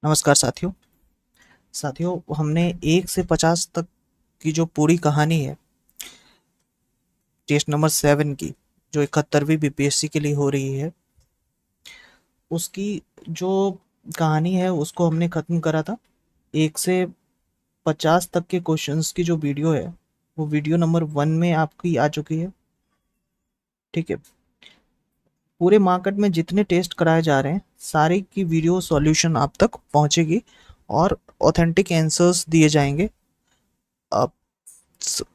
नमस्कार साथियों। हमने 1 से 50 तक की जो पूरी कहानी है टेस्ट नंबर 7 की, जो 71वीं बीपीएससी के लिए हो रही है, उसकी जो कहानी है उसको हमने खत्म करा था। 1 से 50 तक के क्वेश्चंस की जो वीडियो है वो वीडियो नंबर 1 में आपकी आ चुकी है। ठीक है, पूरे मार्केट में जितने टेस्ट कराए जा रहे हैं सारे की वीडियो सॉल्यूशन आप तक पहुंचेगी और ऑथेंटिक आंसर्स दिए जाएंगे। अब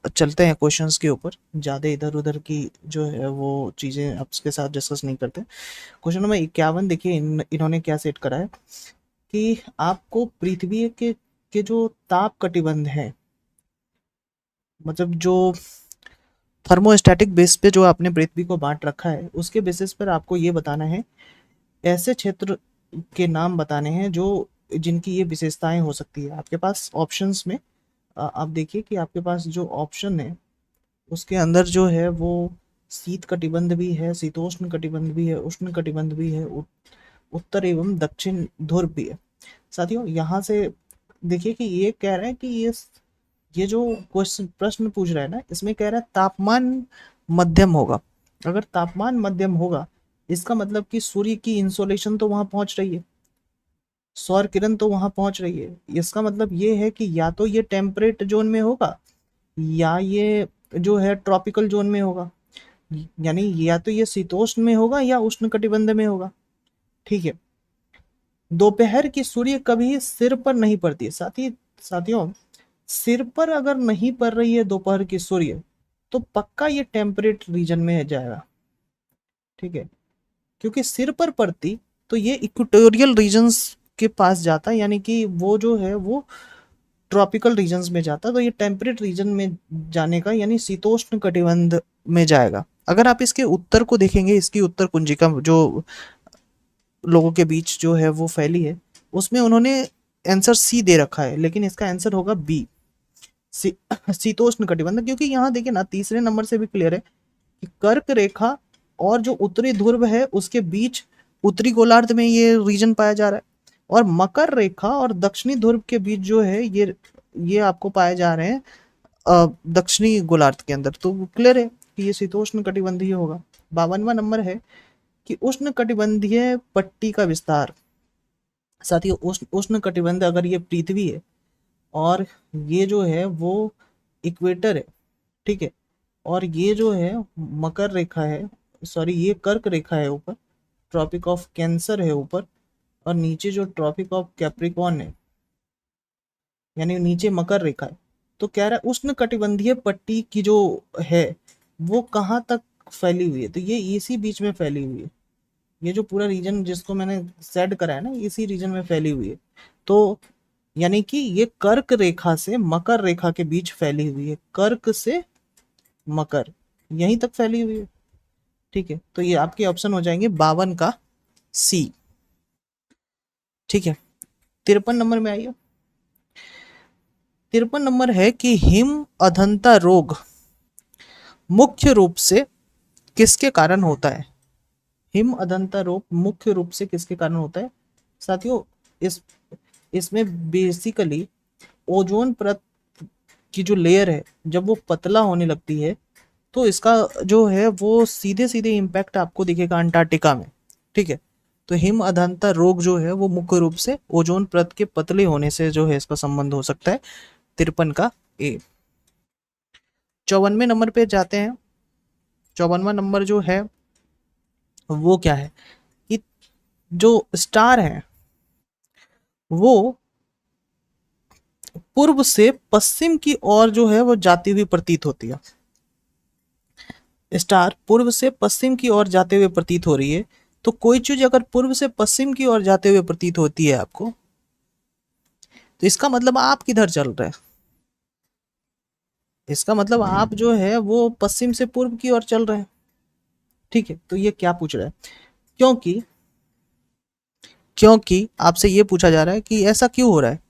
चलते हैं क्वेश्चंस के ऊपर, ज़्यादा इधर उधर की जो है वो चीज़ें आपके साथ डिस्कस नहीं करते। क्वेश्चन नंबर 51 देखिए, इन्होंने क्या सेट करा है कि आपको पृथ्वी के जो ताप कटिबंध है, मतलब जो थर्मोस्टैटिक बेस पे जो आपने पृथ्वी को बांट रखा है, उसके बेसिस पर आपको ये बताना है, ऐसे क्षेत्र के नाम बताने हैं जो जिनकी ये विशेषताएं हो सकती है। आपके पास ऑप्शंस में आप देखिए कि आपके पास जो ऑप्शन है उसके अंदर जो है वो शीत कटिबंध भी है, शीतोष्ण कटिबंध भी है, उष्ण कटिबंध भी है, उत्तर एवं दक्षिण ध्रुव भी है। साथियों, यहाँ से देखिए कि ये कह रहा है कि ये जो क्वेश्चन प्रश्न पूछ रहा है ना, इसमें कह रहा है तापमान मध्यम होगा। अगर तापमान मध्यम होगा, इसका मतलब कि सूर्य की इंसोलेशन तो वहां पहुंच रही है, सौर किरण तो वहां पहुंच रही है। इसका मतलब ये है कि या तो ये टेम्परेट जोन में होगा या ये जो है ट्रॉपिकल जोन में होगा, यानी या तो ये शीतोष्ण में होगा या उष्ण कटिबंध में होगा। ठीक है, दोपहर की सूर्य कभी सिर पर नहीं पड़ती है। साथियों, सिर पर अगर नहीं पड़ रही है दोपहर की सूर्य, तो पक्का ये टेम्परेट रीजन में जाएगा। ठीक है, क्योंकि सिर पर पड़ती तो ये इक्वेटोरियल रीजन्स के पास जाता, यानी कि वो जो है वो ट्रॉपिकल रीजन्स में जाता, तो ये टेम्परेट रीजन में जाने का यानी शीतोष्ण कटिबंध में जाएगा। अगर आप इसके उत्तर को देखेंगे, इसकी उत्तर कुंजिका जो लोगों के बीच जो है वो फैली है, उसमें उन्होंने आंसर सी दे रखा है, लेकिन इसका आंसर होगा बी, शीतोष्ण कटिबंध। क्योंकि यहाँ देखिए ना, तीसरे नंबर से भी क्लियर है कि कर्क रेखा और जो उत्तरी ध्रुव है उसके बीच उत्तरी गोलार्ध में ये रीजन पाया जा रहा है, और मकर रेखा और दक्षिणी ध्रुव के बीच जो है ये आपको पाए जा रहे हैं दक्षिणी गोलार्ध के अंदर। तो क्लियर है कि ये शीतोष्ण कटिबंधीय होगा। 52वां नंबर है कि उष्ण कटिबंधीय पट्टी का विस्तार। साथियों, उष्ण उष्ण कटिबंध अगर ये पृथ्वी है और ये जो है वो इक्वेटर है, ठीक है, और ये जो है मकर रेखा है, सॉरी ये कर्क रेखा है ऊपर, ट्रॉपिक ऑफ कैंसर है ऊपर, और नीचे जो ट्रॉपिक ऑफ कैप्रिकॉर्न है, यानी नीचे मकर रेखा है। तो कह रहा है उष्ण कटिबंधीय पट्टी की जो है वो कहाँ तक फैली हुई है, तो ये इसी बीच में फैली हुई है। ये जो पूरा रीजन जिसको मैंने सेट करा है ना, इसी रीजन में फैली हुई है। तो यानी कि ये कर्क रेखा से मकर रेखा के बीच फैली हुई है, कर्क से मकर यहीं तक फैली हुई है। ठीक है, तो ये आपके ऑप्शन हो जाएंगे 52 का सी। ठीक है, 53 नंबर में आइए। 53 नंबर है कि हिम अधंता रोग मुख्य रूप से किसके कारण होता है। हिम अधंता रोग मुख्य रूप से किसके कारण होता है। साथियों, इस इसमें बेसिकली ओजोन परत की जो लेयर है जब वो पतला होने लगती है, तो इसका जो है वो सीधे सीधे इम्पैक्ट आपको दिखेगा अंटार्कटिका में। ठीक है, तो हिम अधानता रोग जो है वो मुख्य रूप से ओजोन परत के पतले होने से जो है इसका संबंध हो सकता है। 53 का ए। 54वें नंबर पे जाते हैं। 54वां नंबर जो है वो क्या है कि जो स्टार है वो पूर्व से पश्चिम की ओर जो है वो जाती हुई प्रतीत होती है। स्टार पूर्व से पश्चिम की ओर जाते हुए प्रतीत हो रही है। तो कोई चीज अगर पूर्व से पश्चिम की ओर जाते हुए प्रतीत होती है आपको, तो इसका मतलब आप किधर चल रहे हैं। इसका मतलब आप जो है वो पश्चिम से पूर्व की ओर चल रहे हैं। ठीक है, तो ये क्या पूछ रहा है, क्योंकि क्योंकि आपसे ये पूछा जा रहा है कि ऐसा क्यों हो रहा है,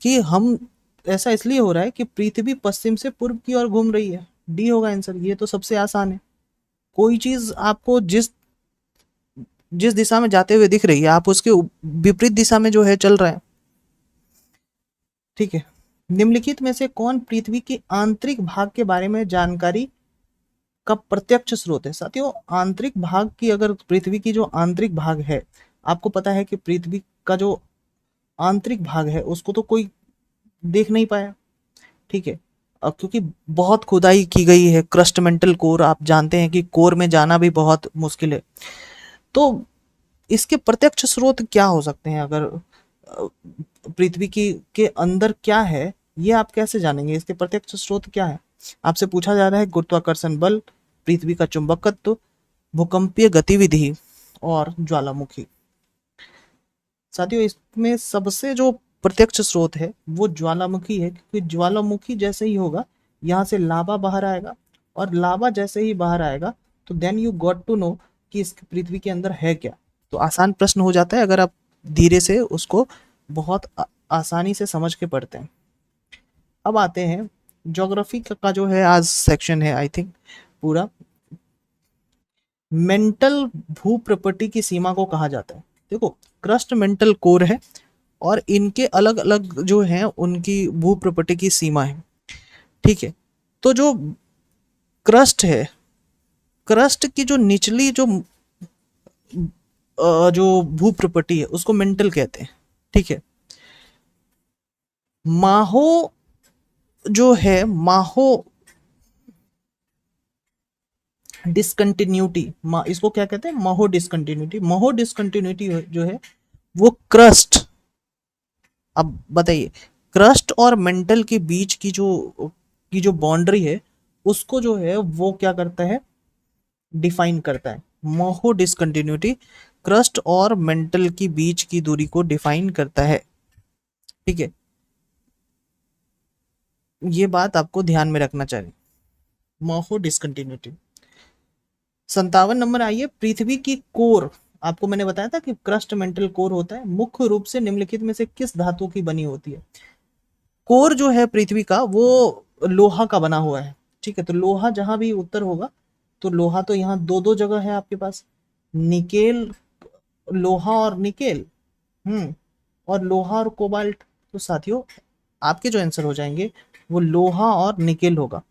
कि हम ऐसा इसलिए हो रहा है कि पृथ्वी पश्चिम से पूर्व की ओर घूम रही है। डी होगा आंसर, ये तो सबसे आसान है। कोई चीज आपको जिस जिस दिशा में जाते हुए दिख रही है आप उसके विपरीत दिशा में जो है चल रहे हैं। ठीक है, निम्नलिखित में से कौन पृथ्वी के आंतरिक भाग के बारे में जानकारी का प्रत्यक्ष स्रोत है? साथियों, आंतरिक भाग की, अगर पृथ्वी की जो आंतरिक भाग है, आपको पता है कि पृथ्वी का जो आंतरिक भाग है उसको तो कोई देख नहीं पाया। ठीक है, अब क्योंकि बहुत खुदाई की गई है, क्रस्टमेंटल कोर, आप जानते हैं कि कोर में जाना भी बहुत मुश्किल है। तो इसके प्रत्यक्ष स्रोत क्या हो सकते हैं? अगर पृथ्वी की के अंदर क्या है, ये आप कैसे जानेंगे? इसके प्रत्यक्ष स्रोत क्या है? आपसे पूछा जा रहा है गुरुत्वाकर्षण बल, पृथ्वी का चुंबकत्व, भूकंपीय गतिविधि और ज्वालामुखी। साथियों, इसमें सबसे जो प्रत्यक्ष स्रोत है वो ज्वालामुखी है, क्योंकि ज्वालामुखी जैसे ही होगा यहाँ से लावा बाहर आएगा, और लावा जैसे ही बाहर आएगा तो then you got to know कि इस पृथ्वी के अंदर है क्या। तो आसान प्रश्न हो जाता है अगर आप धीरे से उसको बहुत आसानी से समझ के पढ़ते हैं। अब आते हैं ज्योग्राफी का जो है आज सेक्शन है, आई थिंक पूरा मेंटल भू प्रॉपर्टी की सीमा को कहा जाता है। देखो, क्रस्ट मेंटल कोर है और इनके अलग अलग जो हैं उनकी भू प्रॉपर्टी की सीमा है। ठीक है, तो जो क्रस्ट है, क्रस्ट की जो निचली जो भू प्रॉपर्टी है उसको मेंटल कहते हैं। ठीक है, माहो जो है, माहो डिसकंटिन्यूटी, इसको क्या कहते हैं? महो डिसकंटिन्यूटी। महो डिसकंटिन्यूटी जो है वो क्रस्ट, अब बताइए, क्रस्ट और मेंटल के बीच की जो बाउंड्री है उसको जो है वो क्या करता है? डिफाइन करता है। मोहो डिसकंटिन्यूटी क्रस्ट और मेंटल की बीच की दूरी को डिफाइन करता है। ठीक है, ये बात आपको ध्यान में रखना चाहिए, मोहो डिसकंटिन्यूटी। 57 नंबर आइए, पृथ्वी की कोर, आपको मैंने बताया था कि क्रस्ट मेंटल कोर होता है, मुख्य रूप से निम्नलिखित में से किस धातु की बनी होती है? कोर जो है पृथ्वी का वो लोहा का बना हुआ है। ठीक है, तो लोहा जहां भी उत्तर होगा, तो लोहा तो यहाँ दो दो जगह है आपके पास, निकेल, लोहा और निकेल, और लोहा और कोबाल्ट। तो साथियों, आपके जो आंसर हो जाएंगे वो लोहा और निकेल होगा।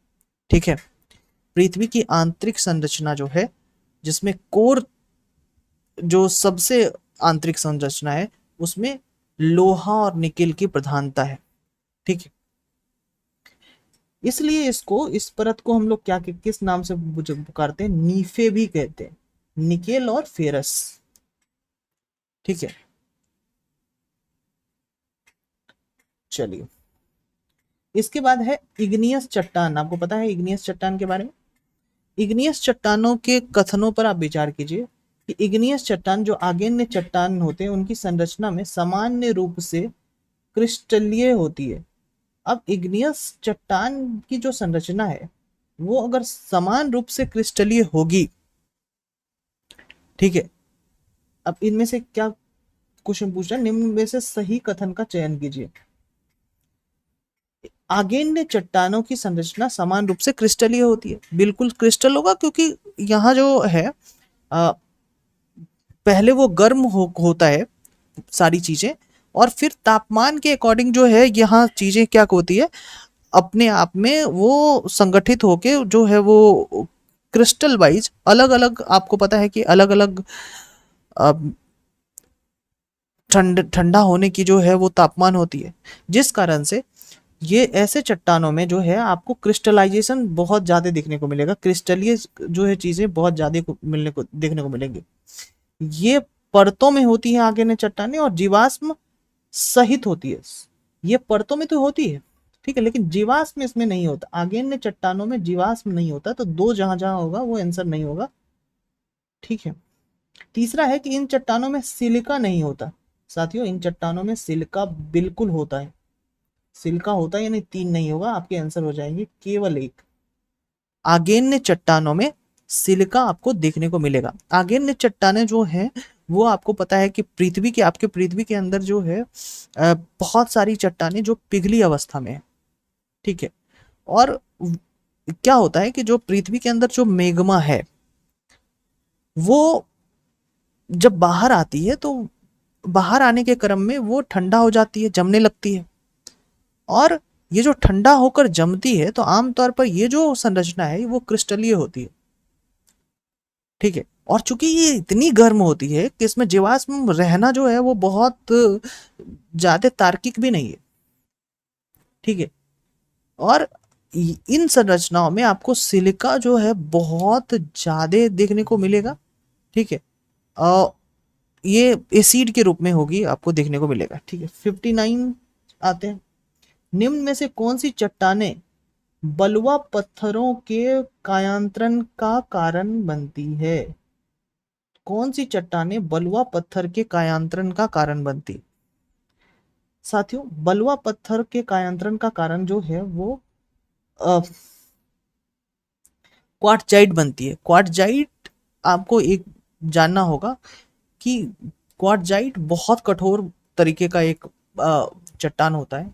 ठीक है, पृथ्वी की आंतरिक संरचना जो है, जिसमें कोर जो सबसे आंतरिक संरचना है उसमें लोहा और निकेल की प्रधानता है। ठीक है, इसलिए इसको, इस परत को हम लोग क्या किस नाम से पुकारते हैं? नीफे भी कहते हैं, निकेल और फेरस। ठीक है, चलिए, इसके बाद है इग्नियस चट्टान। आपको पता है इग्नियस चट्टान के बारे में? इग्नियस चट्टानों के कथनों पर आप विचार कीजिए कि इग्नियस चट्टान, जो आग्नेय चट्टान होते हैं, उनकी संरचना में सामान्य रूप से क्रिस्टलीय होती है। अब इग्नियस चट्टान की जो संरचना है वो अगर समान रूप से क्रिस्टलीय होगी, ठीक है, अब इनमें से क्या क्वेश्चन पूछ रहा है? निम्न में से सही कथन का चयन कीजिए। आग्नेय चट्टानों की संरचना समान रूप से क्रिस्टलीय होती है, बिल्कुल क्रिस्टल होगा, क्योंकि यहाँ जो है पहले वो गर्म होता है सारी चीजें, और फिर तापमान के अकॉर्डिंग जो है यहाँ चीजें क्या होती है, अपने आप में वो संगठित होके जो है वो क्रिस्टल वाइज अलग अलग, आपको पता है कि अलग अलग ठंडा होने की जो है वो तापमान होती है, जिस कारण से ये ऐसे चट्टानों में जो है आपको क्रिस्टलाइजेशन बहुत ज्यादा देखने को मिलेगा, क्रिस्टलीय जो है चीजें बहुत ज्यादा मिलने को देखने को मिलेंगी। ये परतों में होती है आगे ने चट्टानें, और जीवाश्म सहित होती है। ये परतों में तो होती है, ठीक है, लेकिन जीवाश्म इसमें नहीं होता। आगे ने चट्टानों में जीवाश्म नहीं होता, तो दो जहां जहां होगा वो आंसर नहीं होगा। ठीक है, तीसरा है कि इन चट्टानों में सिलिका नहीं होता। साथियों, इन चट्टानों में सिलिका बिल्कुल होता है, सिलिका होता है, यानी तीन नहीं होगा, आपके आंसर हो जाएंगे केवल एक। आगेन्य चट्टानों में सिलिका आपको देखने को मिलेगा। आगेन्य चट्टानें जो हैं वो आपको पता है कि पृथ्वी के अंदर जो है बहुत सारी चट्टानें जो पिघली अवस्था में है। ठीक है, और क्या होता है कि जो पृथ्वी के अंदर जो मेग्मा है वो जब बाहर आती है तो बाहर आने के क्रम में वो ठंडा हो जाती है, जमने लगती है। और ये जो ठंडा होकर जमती है तो आमतौर पर ये जो संरचना है वो क्रिस्टलीय होती है। ठीक है। और चूंकि ये इतनी गर्म होती है कि इसमें जीवाश्म रहना जो है वो बहुत ज्यादा तार्किक भी नहीं है। ठीक है। और इन संरचनाओं में आपको सिलिका जो है बहुत ज्यादा देखने को मिलेगा। ठीक है। अ, ये एसिड के रूप में होगी, आपको देखने को मिलेगा। ठीक है। 59 आते हैं। निम्न में से कौन सी चट्टानें बलुआ पत्थरों के कायांतरण का कारण बनती है? कौन सी चट्टानें बलुआ पत्थर के कायांतरण का कारण बनती? साथियों, बलुआ पत्थर के कायांतरण का कारण जो है वो क्वार्टजाइट बनती है। क्वार्टजाइट आपको एक जानना होगा कि क्वार्टजाइट बहुत कठोर तरीके का एक चट्टान होता है,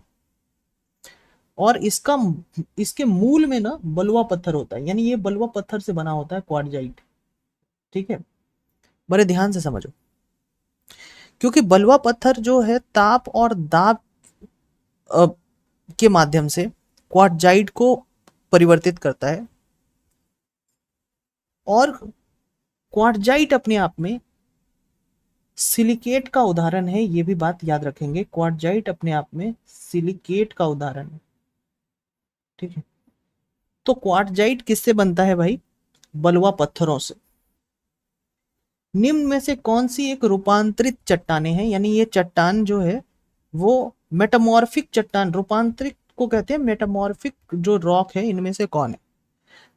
और इसके मूल में ना बलुआ पत्थर होता है, यानी ये बलुआ पत्थर से बना होता है क्वार्टजाइट। ठीक है। बड़े ध्यान से समझो, क्योंकि बलुआ पत्थर जो है ताप और दाब अ, के माध्यम से क्वार्टजाइट को परिवर्तित करता है। और क्वार्टजाइट अपने आप में सिलिकेट का उदाहरण है, ये भी बात याद रखेंगे। क्वार्टजाइट अपने आप में सिलिकेट का उदाहरण है। ठीक है। तो क्वार्टजाइट किससे बनता है भाई? बलुआ पत्थरों से। निम्न में से कौन सी एक रूपांतरित चट्टानें हैं, यानी ये चट्टान जो है वो मेटामॉर्फिक चट्टान, रूपांतरित को कहते हैं मेटामॉर्फिक जो रॉक है, इनमें से कौन है?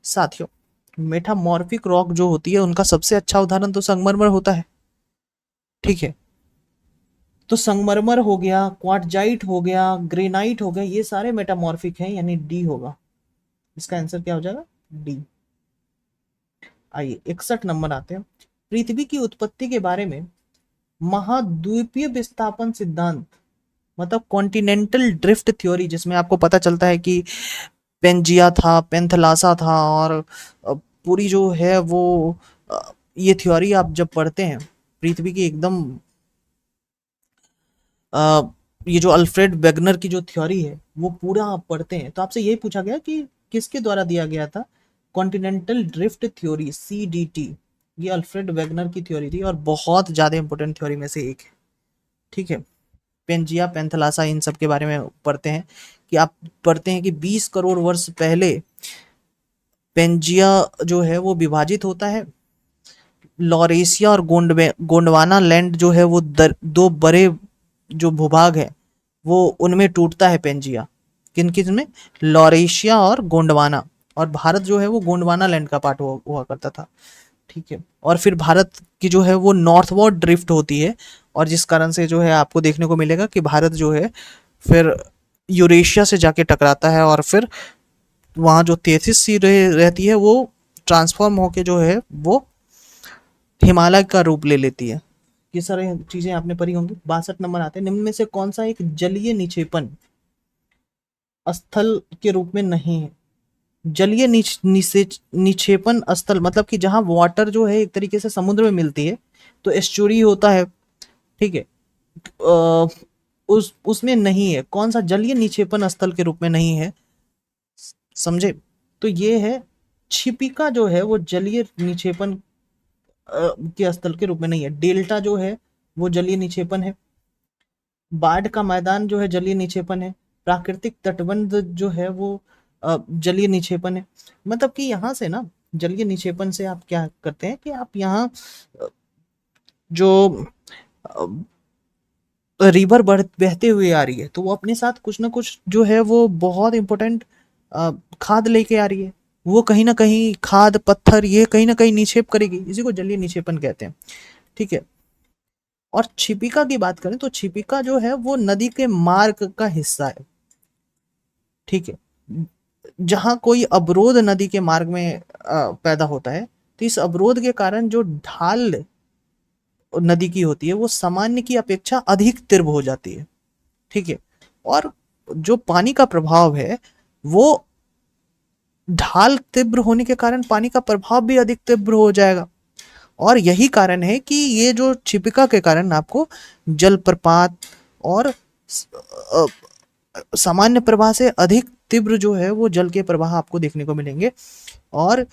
साथियों, मेटामॉर्फिक रॉक जो होती है उनका सबसे अच्छा उदाहरण तो संगमरमर होता है। ठीक है। तो संगमरमर हो गया, क्वार्टजाइट हो गया, ग्रेनाइट हो गया, ये सारे मेटामॉर्फिक हैं, यानी डी होगा। इसका आंसर क्या हो जाएगा? डी। आइए 61 नंबर आते हैं। पृथ्वी की उत्पत्ति के बारे में महाद्वीपीय विस्थापन सिद्धांत, मतलब कॉन्टिनेंटल ड्रिफ्ट थ्योरी, जिसमें आपको पता चलता है कि पेंजिया था, पेंथलासा था, और पूरी जो है वो ये थ्योरी आप जब पढ़ते हैं पृथ्वी की एकदम अ, ये जो अल्फ्रेड वेगनर की जो थ्योरी है वो पूरा आप पढ़ते हैं तो आपसे यही पूछा गया कि किसके द्वारा दिया गया था? Continental drift theory, CDT। ये अल्फ्रेड वेगनर की थ्योरी थी और बहुत ज्यादा इंपॉर्टेंट थ्योरी में से एक है। ठीक है। पेंजिया, पेंथलासा, इन सब के बारे में पढ़ते हैं कि आप पढ़ते हैं कि 20 करोड़ वर्ष पहले पेंजिया जो है वो विभाजित होता है। लॉरेशिया और गोंडवाना लैंड जो है वो दो बड़े जो भूभाग है वो उनमें टूटता है पेंजिया। किन किन में? लॉरेशिया और गोंडवाना। और भारत जो है वो गोंडवाना लैंड का पार्ट हुआ करता था। ठीक है। और फिर भारत की जो है वो नॉर्थवर्ड ड्रिफ्ट होती है, और जिस कारण से जो है आपको देखने को मिलेगा कि भारत जो है फिर यूरेशिया से जाके टकराता है, और फिर वहाँ जो तेथिस सी रहती है वो ट्रांसफॉर्म होके जो है वो हिमालय का रूप ले लेती है। ये सारी चीजें आपने पढ़ी होंगी। 62 नंबर आते हैं। निम्न में से कौन सा एक जलीय निक्षेपण स्थल के रूप में नहीं है? जलीय निक्षेपण स्थल मतलब कि जहां वाटर जो है एक तरीके से समुद्र में मिलती है, तो एस्चुरी होता है। ठीक है। उसमें नहीं है। कौन सा जलीय निक्षेपण स्थल के रूप में नहीं है, समझे? तो ये है छिपिका जो है वो जलीय निक्षेपण के स्थल के रूप में नहीं है। डेल्टा जो है वो जलीय निक्षेपण है। बाढ़ का मैदान जो है जलीय निक्षेपण है। प्राकृतिक तटबंध जो है वो जलीय निक्षेपण है। मतलब कि यहाँ से ना जलीय निक्षेपण से आप क्या करते हैं कि आप यहाँ जो रिवर बहते हुए आ रही है तो वो अपने साथ कुछ ना कुछ जो है वो बहुत इंपॉर्टेंट खाद लेके आ रही है। वो कहीं ना कहीं खाद पत्थर ये कहीं ना कहीं निक्षेप करेगी, इसी को जलीय निक्षेपण कहते हैं। ठीक है। और छिपिका की बात करें तो छिपिका जो है वो नदी के मार्ग का हिस्सा है। ठीक है। जहां कोई अवरोध नदी के मार्ग में पैदा होता है तो इस अवरोध के कारण जो ढाल नदी की होती है वो सामान्य की अपेक्षा अधिक तीव्र हो जाती है। ठीक है। और जो पानी का प्रभाव है वो ढाल तीव्र होने के कारण पानी का प्रभाव भी अधिक तीव्र हो जाएगा। और यही कारण है कि ये जो छिपिका के कारण आपको जलप्रपात और सामान्य प्रवाह से अधिक तीव्र जो है वो जल के प्रवाह आपको देखने को मिलेंगे। और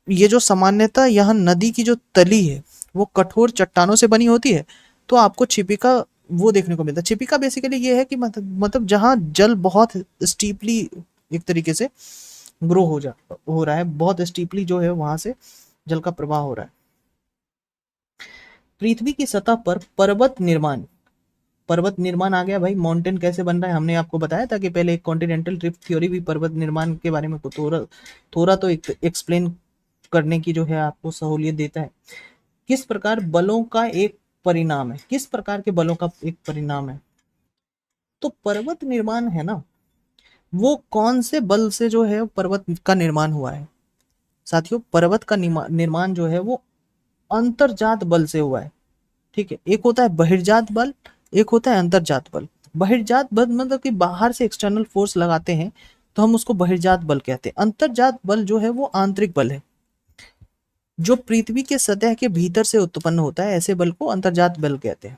ये जो सामान्यतः यहाँ नदी की जो तली है वो कठोर चट्टानों से बनी होती है, तो आपको छिपिका वो देखने को मिलता है। छिपिका बेसिकली ये है कि मतलब जहाँ जल बहुत स्टीपली एक तरीके से ग्रो हो रहा है, बहुत स्टीपली जो है वहां से जल का प्रवाह हो रहा है। पृथ्वी की सतह पर पर्वत निर्माण आ गया भाई। माउंटेन कैसे बन रहा है हमने आपको बताया था कि पहले एक कॉन्टिनेंटल ड्रिफ्ट थ्योरी भी पर्वत निर्माण के बारे में थोड़ा थोड़ा तो एक्सप्लेन करने की जो है आपको सहूलियत देता है। किस प्रकार बलों का एक परिणाम है, किस प्रकार के बलों का एक परिणाम है, तो पर्वत निर्माण है ना, वो कौन से बल से जो है पर्वत का निर्माण हुआ है साथियों। पर्वत का निर्माण जो है वो अंतर्जात बल से हुआ है। ठीक है, एक होता है बहिर्जात बल, एक होता है अंतर्जात बल। बहिर्जात बल मतलब कि बाहर से एक्सटर्नल फोर्स लगाते हैं तो हम उसको बहिर्जात बल कहते हैं। अंतर्जात बल जो है वो आंतरिक बल है, जो पृथ्वी के सतह के भीतर से उत्पन्न होता है, ऐसे बल को अंतर्जात बल कहते हैं।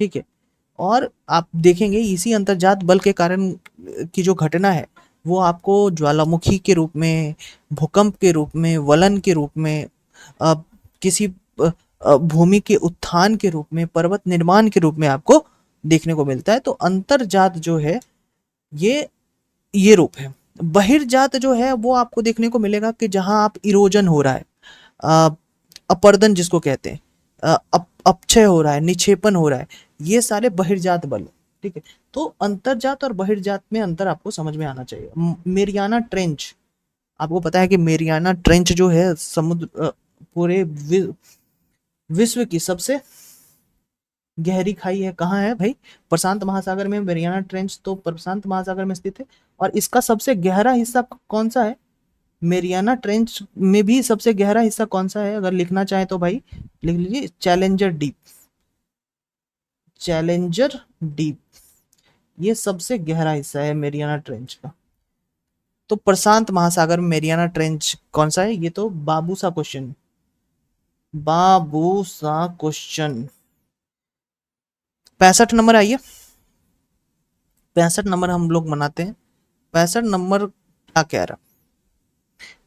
ठीक है, और आप देखेंगे इसी अंतर्जात बल के कारण की जो घटना है वो आपको ज्वालामुखी के रूप में, भूकंप के रूप में, वलन के रूप में, अ, किसी भूमि के उत्थान के रूप में, पर्वत निर्माण के रूप में आपको देखने को मिलता है। तो अंतर्जात जो है ये रूप है। बहिर्जात जो है वो आपको देखने को मिलेगा कि जहां आप इरोजन हो रहा है, अ, अपर्दन जिसको कहते हैं, अपक्षय हो रहा है, निक्षेपण हो रहा है, ये सारे बहिर्जात बल। ठीक है, तो अंतर्जात और बहिर्जात में अंतर आपको समझ में आना चाहिए। मेरियाना ट्रेंच, आपको पता है कि मेरियाना ट्रेंच जो है समुद्र पूरे विश्व की सबसे गहरी खाई है, कहाँ है भाई, प्रशांत महासागर में। मेरियाना ट्रेंच तो प्रशांत महासागर में स्थित है। और इसका सबसे गहरा हिस्सा कौन सा है, मेरियाना ट्रेंच में भी सबसे गहरा हिस्सा कौन सा है, अगर लिखना चाहे तो भाई लिख लीजिए, चैलेंजर डीप। चैलेंजर डीप ये सबसे गहरा हिस्सा है मेरियाना ट्रेंच का। तो प्रशांत महासागर में मेरियाना ट्रेंच कौन सा है, ये तो बाबू सा क्वेश्चन, बाबू सा क्वेश्चन। 65 नंबर आइए, 65 नंबर हम लोग मनाते हैं। 65 नंबर क्या कह रहा,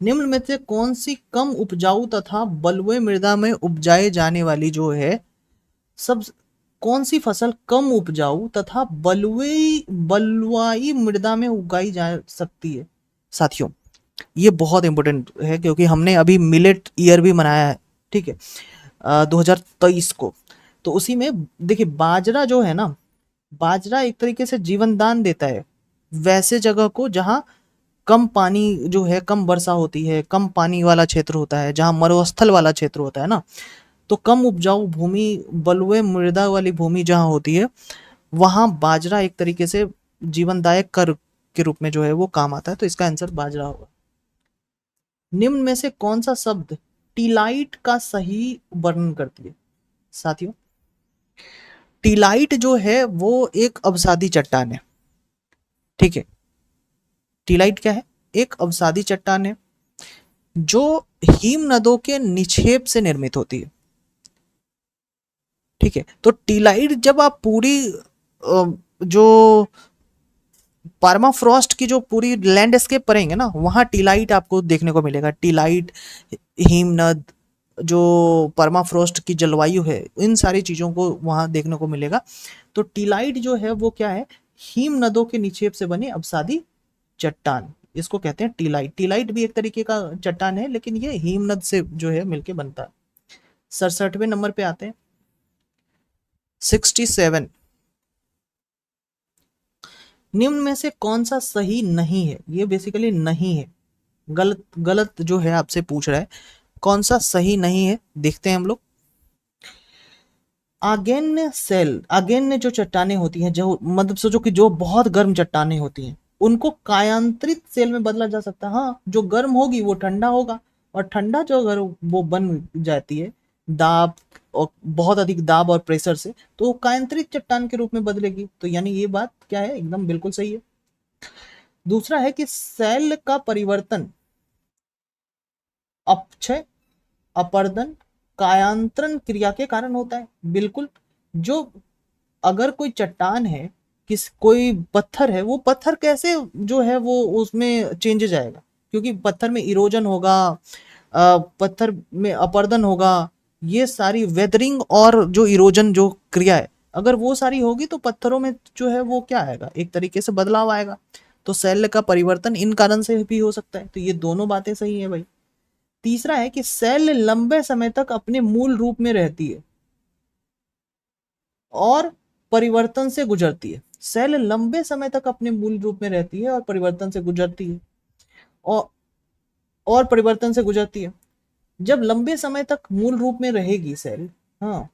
निम्न में से कौन सी कम उपजाऊ तथा बलुई मृदा में उपजाए जाने वाली जो है सब, कौन सी फसल कम उपजाऊ तथा बलुई मृदा में उगाई जा सकती है साथियों। ये बहुत इंपॉर्टेंट है क्योंकि हमने अभी मिलेट ईयर भी मनाया है। ठीक है, 2023 को। तो उसी में देखिए बाजरा जो है ना, बाजरा एक तरीके से जीवन दान देता है वैसे जगह को जहाँ कम पानी जो है, कम वर्षा होती है, कम पानी वाला क्षेत्र होता है, जहाँ मरुस्थल वाला क्षेत्र होता है ना। तो कम उपजाऊ भूमि, बलुए मृदा वाली भूमि जहाँ होती है, वहां बाजरा एक तरीके से जीवनदायक कर के रूप में जो है वो काम आता है। तो इसका आंसर बाजरा होगा। निम्न में से कौन सा शब्द टीलाइट का सही वर्णन करती है साथियों। टीलाइट जो है वो एक अवसादी चट्टान है। ठीक है, टीलाइट क्या है, एक अवसादी चट्टान है जो हिम नदों के निक्षेप से निर्मित होती है। ठीक है, तो टीलाइट जब आप पूरी जो परमाफ्रॉस्ट की जो पूरी लैंडस्केप पढ़ेंगे ना, वहां टीलाइट आपको देखने को मिलेगा। टीलाइट, हिमनद, जो परमाफ्रॉस्ट की जलवायु है, इन सारी चीजों को वहां देखने को मिलेगा। तो टीलाइट जो है वो क्या है, हिम नदों के निक्षेप से बनी अवसादी चट्टान, इसको कहते हैं टीलाइट। टीलाइट भी एक तरीके का चट्टान है लेकिन ये हिमनद से जो है मिलके बनता है। 67 नंबर पे आते हैं। 67, निम्न में से कौन सा सही नहीं है, ये बेसिकली नहीं है, गलत गलत जो है आपसे पूछ रहा है, कौन सा सही नहीं है देखते हैं हम लोग। आगेन्य सेल, आगेन्य जो चट्टाने होती हैं, जो मतलब सोचो कि जो बहुत गर्म चट्टाने होती हैं, उनको कायांतरित सेल में बदला जा सकता है। हाँ, जो गर्म होगी वो ठंडा होगा, और ठंडा जो अगर वो बन जाती है दाब और बहुत अधिक दाब और प्रेशर से, तो वो कायांतरित चट्टान के रूप में बदलेगी। तो यानी ये बात क्या है, एकदम बिल्कुल सही है। दूसरा है कि सेल का परिवर्तन अपक्षय, अपर्दन कायांतरण क्रिया के कारण होता है। बिल्कुल, जो अगर कोई चट्टान है, कोई पत्थर है, वो पत्थर कैसे जो है वो उसमें चेंज जाएगा, क्योंकि पत्थर में इरोजन होगा, पत्थर में अपर्दन होगा, ये सारी वेदरिंग और जो इरोजन जो क्रिया है, अगर वो सारी होगी तो पत्थरों में जो है वो क्या आएगा, एक तरीके से बदलाव आएगा। तो सेल का परिवर्तन इन कारण से भी हो सकता है। तो ये दोनों बातें सही है भाई। तीसरा है कि सेल लंबे समय तक अपने मूल रूप में रहती है और परिवर्तन से गुजरती है। सेल लंबे समय तक अपने मूल रूप में रहती है और परिवर्तन से गुजरती है। और परिवर्तन से गुजरती है। जब लंबे समय तक मूल रूप में रहेगी सेल, हाँ,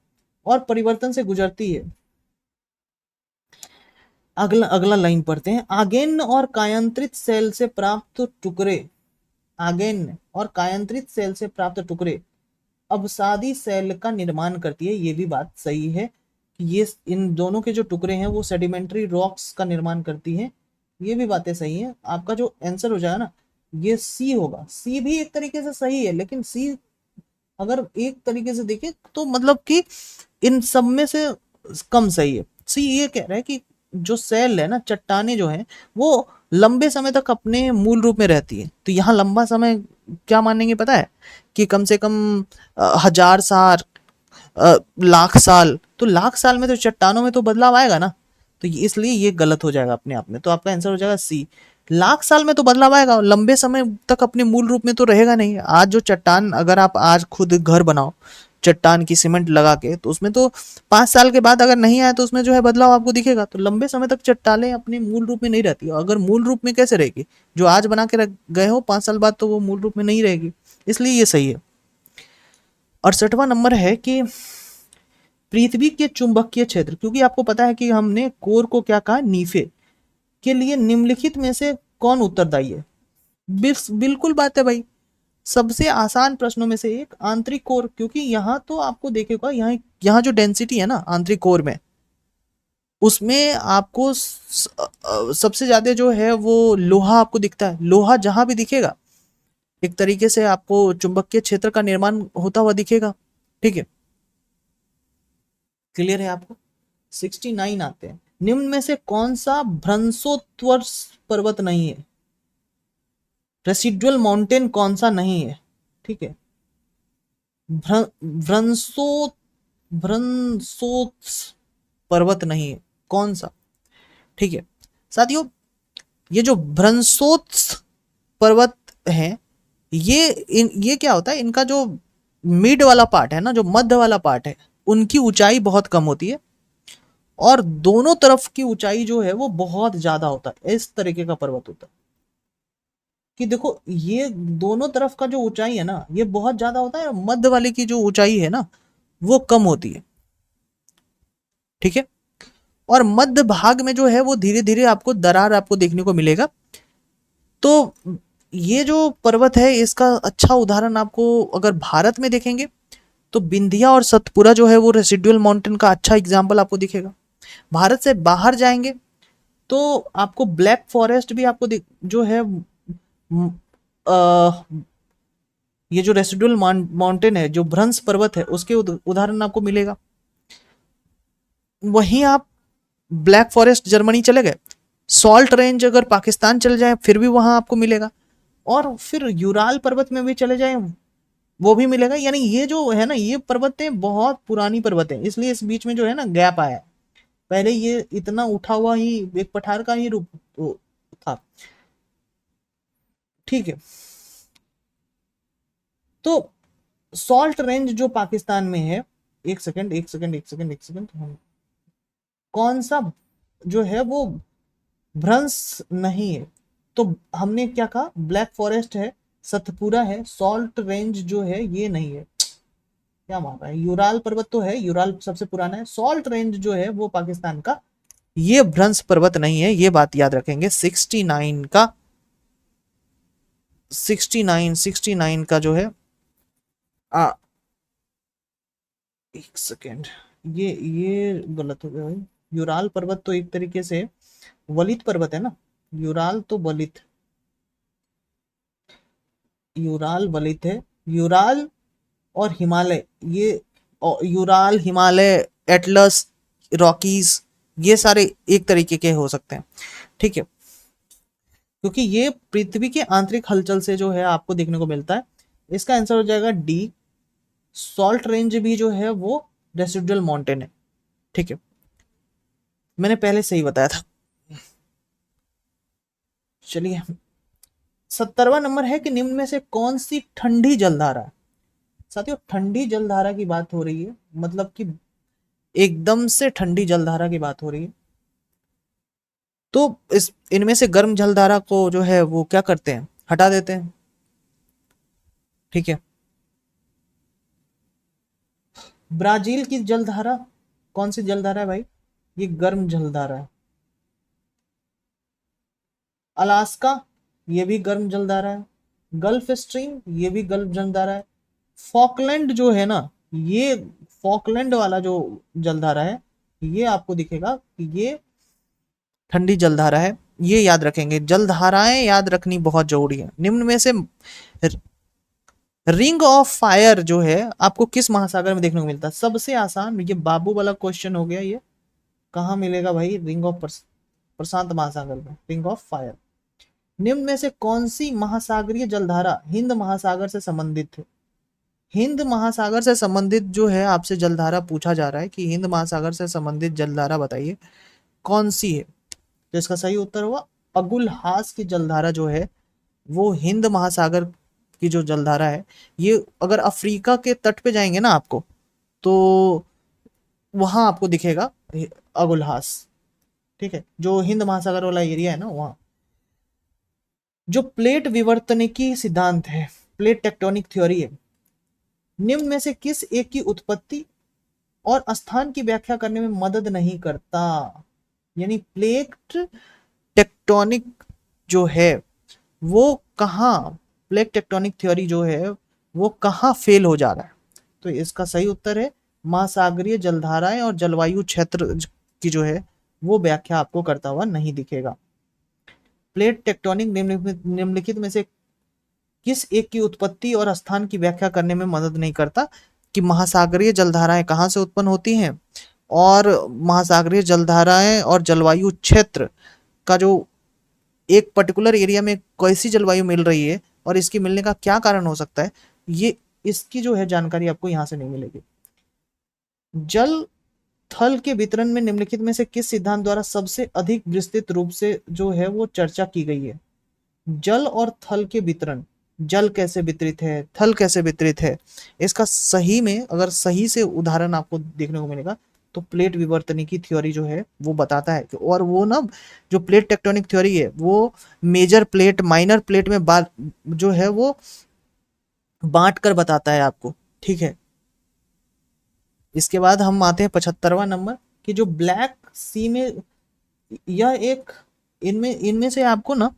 और परिवर्तन से गुजरती है। अगला अगला लाइन पढ़ते हैं। आगेन और कायांतरित सेल से प्राप्त टुकड़े, आगेन और कायांतरित सेल से प्राप्त टुकड़े अवसादी सेल का निर्माण करती है। ये भी बात सही है कि ये इन दोनों के जो टुकड़े हैं वो सेडिमेंट्री रॉक्स का निर्माण करती हैं। ये भी बातें सही हैं। आपका जो आंसर हो जाएगा ना, ये सी होगा। सी भी एक तरीके से सही है, लेकिन सी अगर एक तरीके से देखें तो मतलब कि इन सब में से कम सही है। सी ये कह रहा है कि जो सेल है ना, चट्टाने जो हैं, वो लंबे समय तक अपने मूल रूप में रहती है। तो यहाँ लंबा समय क्या मानेंगे पता है, कि कम से कम 1000 साल, लाख साल। तो लाख साल में तो चट्टानों में तो बदलाव आएगा ना, तो इसलिए ये गलत हो जाएगा अपने आप में। तो आपका आंसर हो जाएगा सी। लाख साल में तो बदलाव आएगा, लंबे समय तक अपने मूल रूप में तो रहेगा नहीं। आज जो चट्टान, अगर आप आज खुद घर बनाओ चट्टान की सीमेंट लगा के, तो उसमें तो 5 साल के बाद अगर नहीं आया तो उसमें जो है बदलाव आपको दिखेगा। तो लंबे समय तक चट्टानें अपने मूल रूप में नहीं रहती। अगर मूल रूप में कैसे रहेगी, जो आज बना के रख गए हो 5 साल बाद तो वो मूल रूप में नहीं रहेगी। इसलिए ये सही है। 68वां नंबर है कि पृथ्वी के चुंबकीय क्षेत्र, क्योंकि आपको पता है कि हमने कोर को क्या कहा, नीफे के लिए निम्नलिखित में से कौन उत्तरदायी है। बिल्कुल बात है भाई। सबसे आसान प्रश्नों में से एक आंतरिक कोर, क्योंकि यहाँ तो आपको देखेगा, यहाँ यहाँ जो डेंसिटी है ना आंतरिक कोर में, उसमें आपको सबसे ज्यादा जो है वो लोहा आपको दिखता है। लोहा जहां भी दिखेगा एक तरीके से आपको चुंबकीय क्षेत्र का निर्माण होता हुआ दिखेगा। ठीक है, क्लियर है आपको। 69 आते हैं। निम्न में से कौन सा भ्रंशोत्वर्ष पर्वत नहीं है, रेसिडुअल माउंटेन कौन सा नहीं है। ठीक है, भ्रंशो भ्रंशोत्स पर्वत नहीं है, कौन सा। ठीक है साथियों, ये जो भ्रंशोत्स पर्वत है, ये क्या होता है, इनका जो मिड वाला पार्ट है ना, जो मध्य वाला पार्ट है, उनकी ऊंचाई बहुत कम होती है और दोनों तरफ की ऊंचाई जो है वो बहुत ज्यादा होता है। इस तरीके का पर्वत होता है कि देखो, ये दोनों तरफ का जो ऊंचाई है ना, ये बहुत ज्यादा होता है, मध्य वाले की जो ऊंचाई है ना वो कम होती है। ठीक है, और मध्य भाग में जो है वो धीरे धीरे आपको दरार आपको देखने को मिलेगा। तो ये जो पर्वत है, इसका अच्छा उदाहरण आपको अगर भारत में देखेंगे तो बिंदिया और सतपुरा जो है वो रेसिडुअल माउंटेन का अच्छा एग्जाम्पल आपको दिखेगा। भारत से बाहर जाएंगे तो आपको ब्लैक फॉरेस्ट भी आपको जो है आ, ये जो रेसिडुअल माउंटेन है, जो भ्रंश पर्वत है, उसके उदाहरण आपको मिलेगा। वहीं आप ब्लैक फॉरेस्ट जर्मनी चले गए, सॉल्ट रेंज अगर पाकिस्तान चले जाए फिर भी वहां आपको मिलेगा, और फिर यूराल पर्वत में भी चले जाए वो भी मिलेगा। यानी ये जो है ना, ये पर्वतें बहुत पुरानी पर्वत है, इसलिए इस बीच में जो है ना गैप आया है। पहले ये इतना उठा हुआ ही एक पठार का ही रूप था। ठीक है, तो सॉल्ट रेंज जो पाकिस्तान में है, एक सेकंड एक सेकंड एक सेकंड एक सेकंड, कौन सा जो है वो भ्रंश नहीं है। तो हमने क्या कहा, ब्लैक फॉरेस्ट है, सतपुरा है, सॉल्ट रेंज जो है ये नहीं है। क्या मान रहा है, यूराल पर्वत तो है, यूराल सबसे पुराना है, सॉल्ट रेंज जो है वो पाकिस्तान का, ये भ्रंश पर्वत नहीं है। ये बात याद रखेंगे। 69 का 69 का जो है आ एक सेकेंड, ये गलत हो गया भाई। यूराल पर्वत तो एक तरीके से वलित पर्वत है ना, यूराल तो वलित, यूराल वलित है। यूराल और हिमालय, ये यूराल, हिमालय, एटलस, रॉकीज, ये सारे एक तरीके के हो सकते हैं। ठीक है, क्योंकि ये पृथ्वी के आंतरिक हलचल से जो है आपको देखने को मिलता है। इसका आंसर हो जाएगा डी, सॉल्ट रेंज भी जो है वो रेसिडुअल माउंटेन है। ठीक है, मैंने पहले सही बताया था। चलिए, 70वां नंबर है कि निम्न में से कौन सी ठंडी जलधारा है। साथियों, ठंडी जलधारा की बात हो रही है, मतलब कि एकदम से ठंडी जलधारा की बात हो रही है। तो इस इनमें से गर्म जलधारा को जो है वो क्या करते हैं, हटा देते हैं। ठीक है, ब्राजील की जलधारा कौन सी जलधारा है भाई, ये गर्म जलधारा है। अलास्का, ये भी गर्म जलधारा है। गल्फ स्ट्रीम, ये भी गर्म जलधारा है। फॉकलैंड जो है ना, ये फॉकलैंड वाला जो जलधारा है, ये आपको दिखेगा कि ये ठंडी जलधारा है। ये याद रखेंगे, जलधाराएं याद रखनी बहुत जरूरी है। निम्न में से रिंग ऑफ फायर जो है आपको किस महासागर में देखने को मिलता है। सबसे आसान, ये बाबू वाला क्वेश्चन हो गया। ये कहाँ मिलेगा भाई, रिंग ऑफ प्रशांत महासागर में, रिंग ऑफ फायर। निम्न में से कौन सी महासागरीय जलधारा हिंद महासागर से संबंधित है। हिंद महासागर से संबंधित जो है आपसे जलधारा पूछा जा रहा है कि हिंद महासागर से संबंधित जलधारा बताइए कौन सी है। तो इसका सही उत्तर हुआ अगुलहास की जलधारा जो है वो हिंद महासागर की जो जलधारा है। ये अगर अफ्रीका के तट पे जाएंगे ना आपको, तो वहां आपको दिखेगा अगुलहास। ठीक है, जो हिंद महासागर वाला एरिया है ना वहां। जो प्लेट विवर्तनिकी सिद्धांत है, प्लेट टेक्टोनिक थ्योरी है, निम्न में से किस एक की उत्पत्ति और स्थान की व्याख्या करने में मदद नहीं करता। यानी प्लेट टेक्टोनिक जो है वो कहाँ, प्लेट टेक्टोनिक थ्योरी जो है वो कहाँ फेल हो जा रहा है। तो इसका सही उत्तर है महासागरीय जलधाराएं और जलवायु क्षेत्र की जो है वो व्याख्या आपको करता हुआ नहीं दिखेगा। प्लेट टेक्टोनिक निम्नलिखित में से किस एक की उत्पत्ति और स्थान की व्याख्या करने में मदद नहीं करता, कि महासागरीय जलधाराएं कहाँ से उत्पन्न होती हैं और महासागरीय जलधाराएं और जलवायु क्षेत्र का जो एक पर्टिकुलर एरिया में कैसी जलवायु मिल रही है और इसकी मिलने का क्या कारण हो सकता है, ये इसकी जो है जानकारी आपको यहाँ से नहीं मिलेगी। जल थल के वितरण में निम्नलिखित में से किस सिद्धांत द्वारा सबसे अधिक विस्तृत रूप से जो है वो चर्चा की गई है। जल और थल के वितरण, जल कैसे वितरित है, थल कैसे वितरित है, इसका सही में अगर सही से उदाहरण आपको देखने को मिलेगा तो प्लेट विवर्तनिकी थ्योरी जो है वो बताता है। और वो ना, जो प्लेट टेक्टोनिक थ्योरी है वो मेजर प्लेट माइनर प्लेट में बात जो है वो बांट कर बताता है आपको। ठीक है, इसके बाद हम आते हैं 75वां नंबर कि जो ब्लैक सी में, यह एक, इनमें इनमें से आपको ना